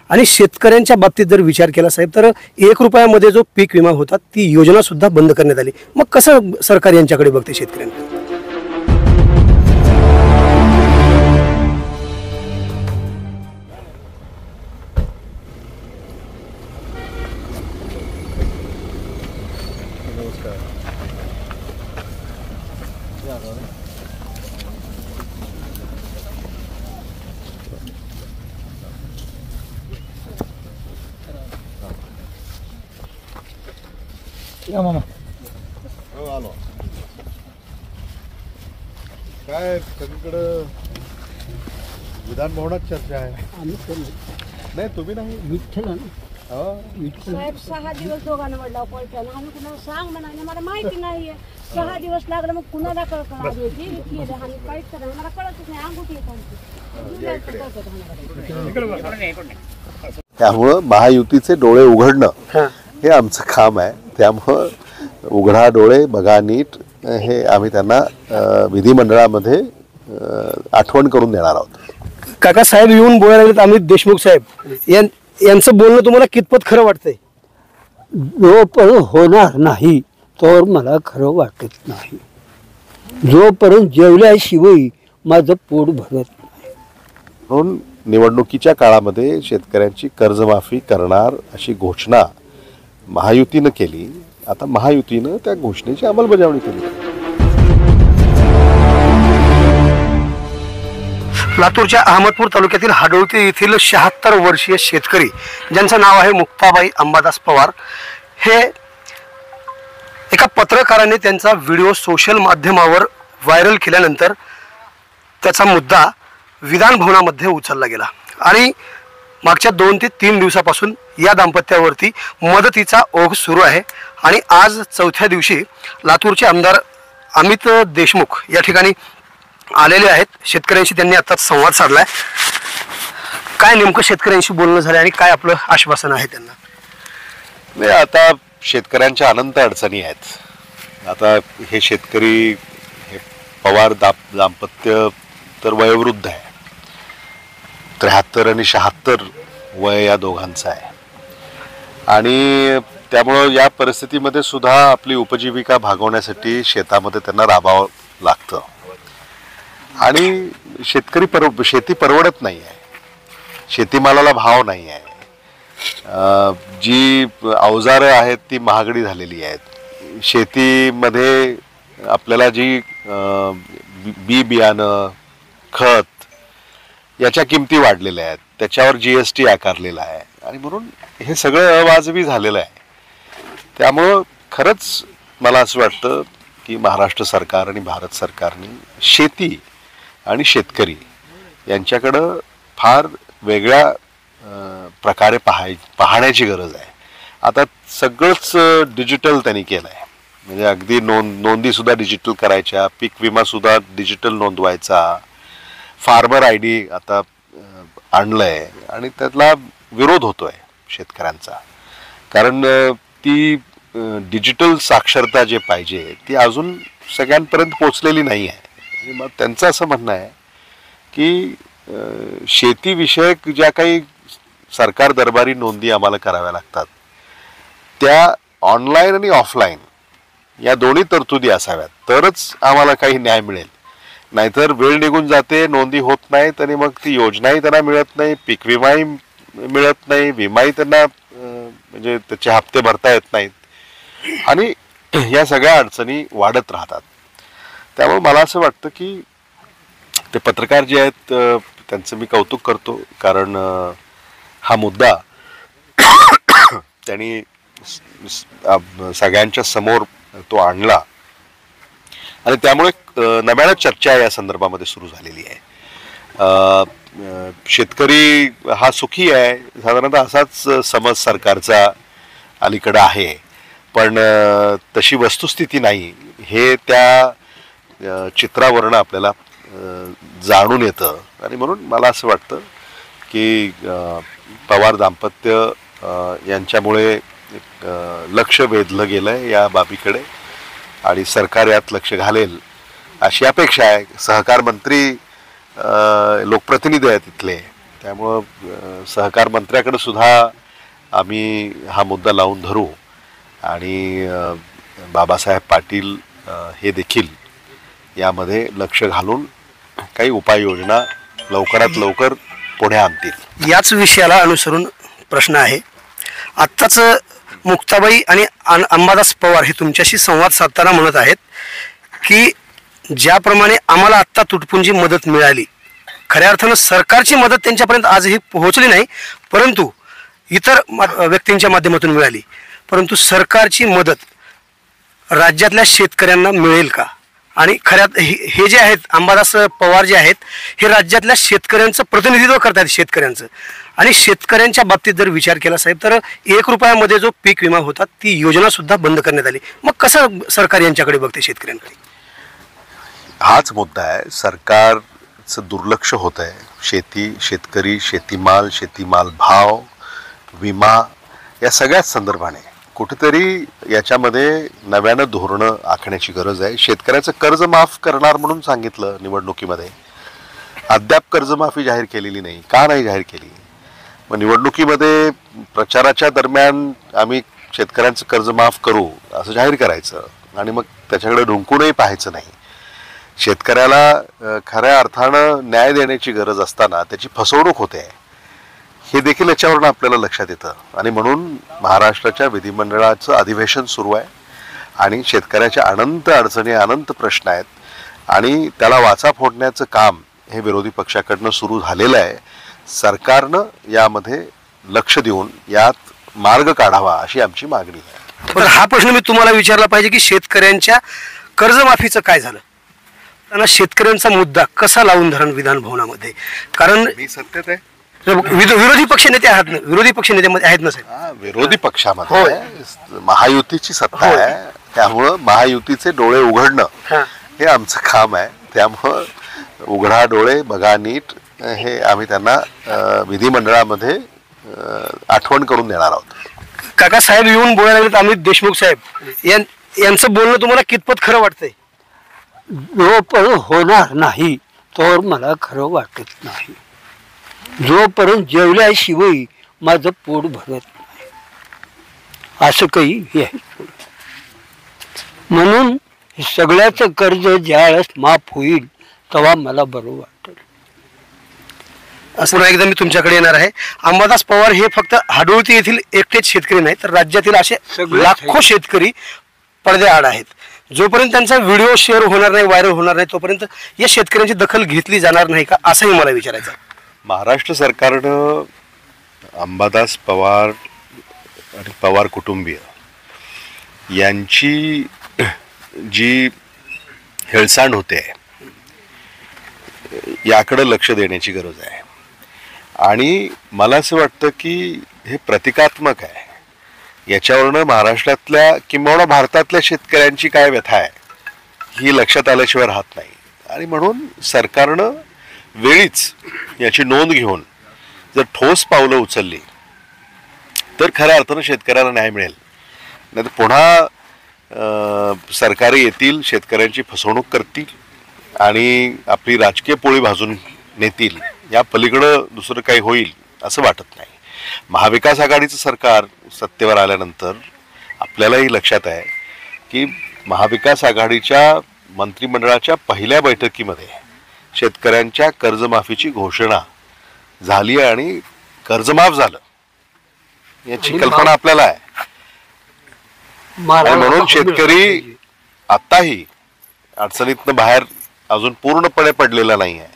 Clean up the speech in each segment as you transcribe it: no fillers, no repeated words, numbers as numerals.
आणि शेतकऱ्यांच्या बाबतीत जर विचार केला साहेब तर 1 रुपयामध्ये जो पीक विमा होता ती योजना सुद्धा बंद करण्यात आली। मग कसं सरकार यांच्याकडे बघते शेतकऱ्यांकडे? या मामा हो आलो। काय सगळीकडं विधान भवनात चर्चा आहे। नाही तुम्ही नाही विठ्ठल साहेब 6 दिवस दोघांना म्हटलं पळताना आम्ही कुणाला सांग म्हणाले मला माहिती नाहीये। 6 दिवस लागलं मग कुणाला कळकळ आली होती केलं आणि काहीच करा मला कळतच नाही अंगुठी त्यामुळं महायुतीचे डोळे उघडणं हे आमचं काम आहे। त्यामुळं उघडा डोळे बघा नीट हे आम्ही त्यांना विधिमंडळामध्ये आठवण करून देणार आहोत। काका साहेब येऊन बोलायला लागलेत अमित देशमुख साहेब यांचं बोलणं तुम्हाला कितपत खरं वाटतंय? जोपर्यंत होणार नाही तर मला खरं वाटत नाही। जोपर्यंत जेवल्याशिवाय माझं पोट भरत नाही। म्हणून निवडणुकीच्या काळामध्ये शेतकऱ्यांची कर्जमाफी करणार अशी घोषणा महायुतीनं केली। आता महायुतीनं त्या घोषणेची अंमलबजावणी केली। लातूरच्या अहमदपूर तालुक्यातील हाडोळती येथील 76 वर्षीय शेतकरी ज्यांचं नाव आहे मुक्ताबाई अंबादास पवार हे एका पत्रकाराने त्यांचा व्हिडिओ सोशल माध्यमावर व्हायरल केल्यानंतर त्याचा मुद्दा विधान भवनामध्ये उचलला गेला आणि मागच्या 2 ते 3 दिवसापासून या दाम्पत्यावरती मदतीचा ओघ सुरू आहे आणि आज 4थ्या दिवशी लातूरचे आमदार अमित देशमुख या ठिकाणी आलेले आहेत। शेतकऱ्यांशी त्यांनी आता संवाद साधलाय। काय नेमकं शेतकऱ्यांशी बोलणं झालं आणि काय आपलं आश्वासन आहे त्यांना? नाही आता शेतकऱ्यांच्या अनंत अडचणी आहेत। आता हे शेतकरी हे पवार दाम्पत्य तर वयोवृद्ध आहे, 73 आणि 76 वय या दोघांचं आहे आणि त्यामुळं या परिस्थितीमध्ये सुद्धा आपली उपजीविका भागवण्यासाठी शेतामध्ये त्यांना राबावं लागतं आणि शेती परवडत नाही आहे। शेतीमालाला भाव नाही आहे। जी अवजारं आहेत ती महागडी झालेली आहेत। शेतीमध्ये आपल्याला जी बी बियाणं खत याच्या किमती वाढलेल्या आहेत, त्याच्यावर GST आकारलेला आहे आणि म्हणून हे सगळं अवाजवी झालेलं आहे। त्यामुळं खरंच मला असं वाटतं की महाराष्ट्र सरकार आणि भारत सरकारने शेती आणि शेतकरी यांच्याकडं फार वेगळ्या प्रकारे पाहण्याची गरज आहे। आता सगळंच डिजिटल त्यांनी केलं आहे, म्हणजे अगदी नोंदी सुद्धा डिजिटल करायच्या, पीक विमा सुद्धा डिजिटल नोंदवायचा, फार्मर ID आता आणलंय आणि त्यातला विरोध होतोय शेतकऱ्यांचा, कारण ती डिजिटल साक्षरता जे पाहिजे ती अजून सगळ्यांपर्यंत पोचलेली नाही आहे। मग त्यांचं असं म्हणणं आहे की शेतीविषयक ज्या काही सरकार दरबारी नोंदी आम्हाला कराव्या लागतात त्या ऑनलाईन आणि ऑफलाईन या दोन्ही तरतुदी असाव्यात तरच आम्हाला काही न्याय मिळेल। नाहीतर वेळ निघून जाते, नोंदी होत नाहीत आणि मग ती योजनाही त्यांना मिळत नाही, पीक विमाही मिळत नाही, विमाही त्यांना म्हणजे त्याचे हप्ते भरता येत नाहीत आणि या सगळ्या अडचणी वाढत राहतात। त्यामुळे मला असं वाटतं की ते पत्रकार जे आहेत त्यांचं मी कौतुक करतो, कारण हा मुद्दा त्यांनी सगळ्यांच्या समोर तो आणला आणि त्यामुळे नव्यानं चर्चा या संदर्भामध्ये सुरू झालेली आहे। शेतकरी हा सुखी आहे साधारणतः असाच समज सरकारचा अलीकडे आहे, पण तशी वस्तुस्थिती नाही हे त्या चित्रावरनं आपल्याला जाणून येतं आणि म्हणून मला असं वाटतं की पवार दाम्पत्य यांच्यामुळे लक्ष वेधलं गेलं आहे या बाबीकडे आणि सरकार यात लक्ष घालेल अशी अपेक्षा आहे। सहकार मंत्री लोकप्रतिनिधी आहेत इथले त्यामुळं सहकार मंत्र्याकडे सुद्धा आम्ही हा मुद्दा लावून धरू आणि बाबासाहेब पाटील हे देखील यामध्ये लक्ष घालून काही उपाययोजना लवकरात लवकर पुढे आणतील. याच विषयाला अनुसरून प्रश्न आहे. आत्ताच मुक्ताबाई आणि अंबादास पवार हे तुमच्याशी संवाद साधताना म्हणत आहेत की ज्याप्रमाणे आम्हाला आत्ता तुटपुंजी मदत मिळाली, खऱ्या अर्थानं सरकारची मदत त्यांच्यापर्यंत आजही पोहोचली नाही, परंतु इतर व्यक्तींच्या माध्यमातून मिळाली, परंतु सरकारची मदत राज्यातल्या शेतकऱ्यांना मिळेल का? आणि खऱ्यात हे जे आहेत अंबादास पवार जे आहेत हे राज्यातल्या शेतकऱ्यांचं प्रतिनिधित्व करतात शेतकऱ्यांचं. आणि शेतकऱ्यांच्या बाबतीत जर विचार केला साहेब तर 1 रुपयामध्ये जो पीक विमा होता ती योजना सुद्धा बंद करण्यात आली. मग कसं सरकार यांच्याकडे बघते शेतकऱ्यांकडे? हाच मुद्दा आहे. सरकारचं दुर्लक्ष होत आहे. शेती, शेतकरी, शेतीमाल भाव, विमा या सगळ्याच संदर्भाने कुठेतरी याच्यामध्ये नव्यानं धोरणं आखण्याची गरज आहे. शेतकऱ्याचं कर्ज माफ करणार म्हणून सांगितलं निवडणुकीमध्ये, अद्याप कर्जमाफी जाहीर केलेली नाही. का नाही जाहीर केली? मग निवडणुकीमध्ये प्रचाराच्या दरम्यान आम्ही शेतकऱ्यांचं कर्ज माफ करू असं जाहीर करायचं आणि मग त्याच्याकडे ढुंकूनही पाहायचं नाही. शेतकऱ्याला खऱ्या अर्थानं न्याय देण्याची गरज असताना त्याची फसवणूक होते हे देखील याच्यावरून आपल्याला लक्षात येतं. आणि म्हणून महाराष्ट्राच्या विधिमंडळाचं अधिवेशन सुरू आहे आणि शेतकऱ्याच्या अनंत अडचणी, अनंत प्रश्न आहेत आणि त्याला वाचा फोडण्याचं काम हे विरोधी पक्षाकडनं सुरू झालेलं आहे. सरकारनं यामध्ये लक्ष देऊन यात मार्ग काढावा अशी आमची मागणी आहे. पण हा प्रश्न मी तुम्हाला विचारला पाहिजे की शेतकऱ्यांच्या कर्जमाफीचं काय झालं? त्यांना शेतकऱ्यांचा मुद्दा कसा लावून धरण विधान भवनामध्ये? कारण मी सत्तेत आहे. विरोधी पक्ष नेते आहात ना, विरोधी पक्ष नेत्यामध्ये आहेत ना साहेब? विरोधी पक्षामध्ये महायुतीची सत्ता आहे, त्यामुळं महायुतीचे डोळे उघडणं हे आमचं काम आहे. त्यामुळं उघडा डोळे बघा नीट हे आम्ही त्यांना विधिमंडळामध्ये आठवण करून देणार आहोत. काका साहेब येऊन बोलायला लागलेत, अमित देशमुख साहेब यांचं बोलणं तुम्हाला कितपत खरं वाटतंय? जोपर्यंत होणार नाही तोवर मला खरं वाटत नाही. जोपर्यंत जेवल्याशिवाय माझं पोट भरत नाही असं काही हे आहे. म्हणून सगळ्याचं कर्ज ज्यावेळेस माफ होईल तेव्हा मला बरं वाटेल. असं एकदा मी तुमच्याकडे येणार आहे. अंबादास पवार हे फक्त हाडोळती येथील एकटेच शेतकरी नाही तर राज्यातील असे लाखो शेतकरी पडद्याआड आहेत. जोपर्यंत त्यांचा व्हिडिओ शेअर होणार नाही, व्हायरल होणार नाही, तोपर्यंत या शेतकऱ्यांची दखल घेतली जाणार नाही का असंही मला विचारायचं आहे. महाराष्ट्र सरकारनं अंबादास पवार आणि पवार कुटुंबीय यांची जी हेळसांड होते याकडे लक्ष देण्याची गरज आहे. आणि मला असं वाटतं की हे प्रतिकात्मक आहे. याच्यावरनं महाराष्ट्रातल्या किंबहुना भारतातल्या शेतकऱ्यांची काय व्यथा आहे ही लक्षात आल्याशिवाय राहत नाही. आणि म्हणून सरकारनं वेळीच याची नोंद घेऊन जर ठोस पावलं उचलली तर खऱ्या अर्थानं शेतकऱ्याला न्याय मिळेल. नाही तर पुन्हा सरकारी येतील, शेतकऱ्यांची फसवणूक करतील आणि आपली राजकीय पोळी भाजून नेतील. या पलीकडं दुसरं काही होईल असं वाटत नाही. महाविकास आघाडीचं सरकार सत्तेवर आल्यानंतर आपल्यालाही लक्षात आहे की महाविकास आघाडीच्या मंत्रिमंडळाच्या पहिल्या बैठकीमध्ये शेतकऱ्यांच्या कर्जमाफीची घोषणा झाली आणि कर्जमाफ झालं याची कल्पना आपल्याला आहे. आणि म्हणून शेतकरी आत्ताही अडचणीतनं बाहेर अजून पूर्णपणे पडलेला नाही आहे.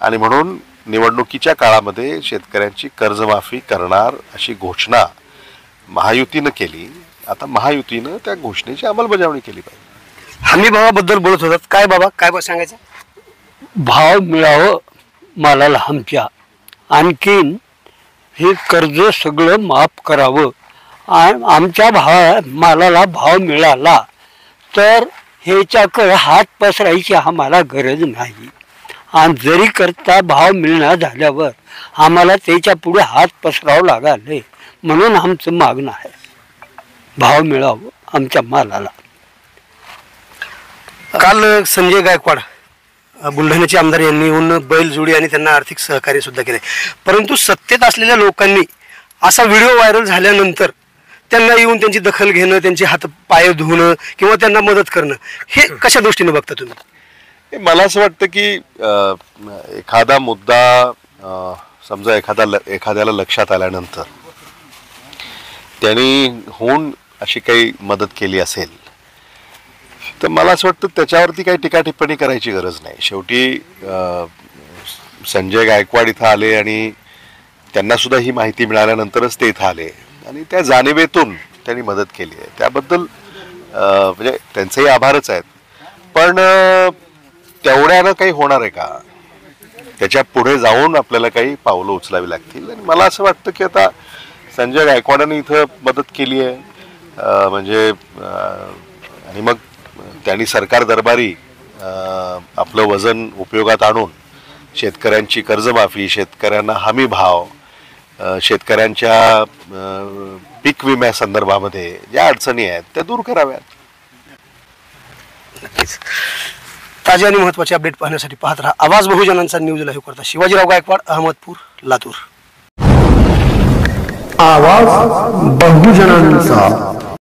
आणि म्हणून निवडणुकीच्या काळामध्ये शेतकऱ्यांची कर्जमाफी करणार अशी घोषणा महायुतीनं केली. आता महायुतीनं त्या घोषणेची अंमलबजावणी केली पाहिजे. हमी भावाबद्दल बोलत होतात, काय बाबा काय सांगायचं? भाव मिळावं मालाला आमच्या, आणखीन हे कर्ज सगळं माफ करावं. आमच्या मालाला भाव मिळाला तर ह्याच्याकडे हात पसरायची आम्हाला गरज नाही. आणि जरी करता भाव मिळणार झाल्यावर आम्हाला त्याच्या पुढे हात पसरावं लागले. म्हणून आमचं मागणं आहे भाव मिळावं आमच्या मालाला. काल संजय गायकवाड बुलढाण्याचे आमदार यांनी येऊन बैलजोडी आणि त्यांना आर्थिक सहकार्य सुद्धा केले, परंतु सत्तेत असलेल्या लोकांनी असा व्हिडिओ व्हायरल झाल्यानंतर त्यांना येऊन त्यांची दखल घेणं, त्यांचे हात पाय धुणं किंवा त्यांना मदत करणं, हे कशा दृष्टीने बघता तुम्ही? मला असं वाटतं की एखादा मुद्दा समजा एखाद्याला लक्षात आल्यानंतर त्यांनी होऊन अशी काही मदत केली असेल तर मला असं वाटतं त्याच्यावरती काही टीका टिप्पणी करायची गरज नाही. शेवटी संजय गायकवाड इथं आले आणि त्यांना सुद्धा ही माहिती मिळाल्यानंतरच ते इथं आले आणि त्या जाणीवेतून त्यांनी मदत केली आहे, त्याबद्दल म्हणजे त्यांचेही आभारच आहेत. पण तेवढ्यानं काही होणार आहे का? त्याच्या पुढे जाऊन आपल्याला काही पावलं उचलावी लागतील. आणि मला असं वाटतं की आता संजय गायकवाडांनी इथं मदत केली आहे म्हणजे आणि मग त्यांनी सरकार दरबारी आपलं वजन उपयोगात आणून शेतकऱ्यांची कर्जमाफी, शेतकऱ्यांना हमी भाव, शेतकऱ्यांच्या पीक विम्यासंदर्भामध्ये ज्या अडचणी आहेत त्या दूर कराव्यात. नक्कीच. ताजे आणि महत्त्वाचे अपडेट पाहण्यासाठी पाहत राहा आवाज बहुजनांचा न्यूज लाईव्ह करता शिवाजीराव गायकवाड, अहमदपूर, लातूर. आवाज बहुजनांचा.